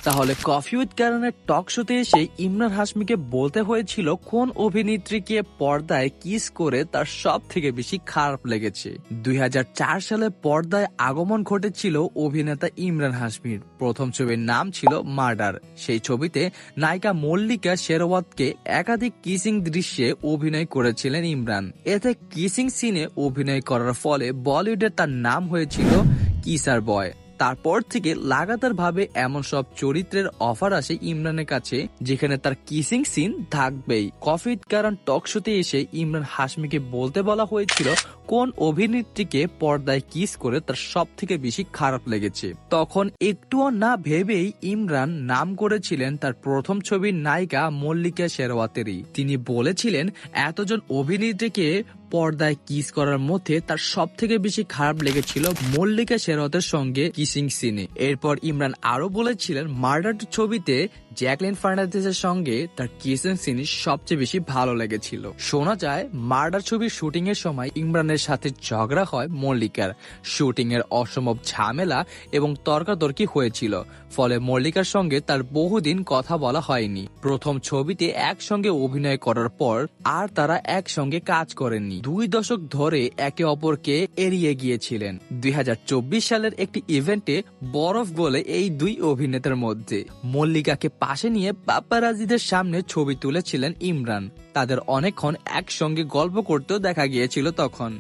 তাহলে coffee with কারণের টক শোতে এসে ইমরান হাশমিকে বলতে হয়েছিল কোন অভিনেত্রীকে পর্দায় কিস করে তার সব থেকে বেশি খারাপ লেগেছে। 2004 সালে পর্দায় আগমন ঘটেছিল অভিনেতা ইমরান হাশমির। প্রথম ছবির নাম ছিল মার্ডার। সেই ছবিতে নায়িকা মল্লিকা শেরওয়াতকে একাধিক কিসিং দৃশ্যে অভিনয় করেছিলেন ইমরান। এতে কিসিং সিনে অভিনয় করার ফলে বলিউডে তার নাম হয়েছিল কিসার বয়। তারপর থেকে লাগাতার ভাবে এমন সব চরিত্রের অফার আসে ইমরানের কাছে যেখানে তার কিসিং সিন থাকবেই। কফি উইথ কারণ টক শোতে এসে ইমরান হাশমিকে বলতে বলা হয়েছিল কোন অভিনেত্রীকে পর্দায় কিস করে তার সব থেকে বেশি খারাপ লেগেছে। তখন একটুও না ভেবেই ইমরান নাম করেছিলেন তার প্রথম ছবির নায়িকা মল্লিকা শেরওয়াতেরই। তিনি বলেছিলেন এতজন অভিনেত্রীকে পর্দায় কিস করার মধ্যে তার সব থেকে বেশি খারাপ লেগেছিল মল্লিকা শেরওয়াতের সঙ্গে কিসিং সিনে। এরপর ইমরান আরো বলেছিলেন মার্ডার ছবিতে জ্যাকলিন ফার্নান্দেজের সঙ্গে তার কিসিং সিন সবচেয়ে বেশি ভালো লেগেছিল। শোনা যায় মার্ডার ছবির শুটিং এর সময় ইমরানের সাথে ঝগড়া হয় মল্লিকার। শুটিং এর অসম্ভব ঝামেলা এবং তর্কাতর্কি হয়েছিল, ফলে মল্লিকার সঙ্গে তার বহুদিন কথা বলা হয়নি। প্রথম ছবিতে একসঙ্গে অভিনয় করার পর আর তারা একসঙ্গে কাজ করেননি। 2 দশক ধরে একে অপরকে এড়িয়ে গিয়েছিলেন। 2024 সালের একটি ইভেন্টে বরফ বলে এই দুই অভিনেতার মধ্যে মল্লিকাকে পাশে নিয়ে পাপ্পারাজিদের সামনে ছবি তুলেছিলেন ইমরান। তাদের অনেকক্ষণ একসঙ্গে গল্প করতেও দেখা গিয়েছিল তখন।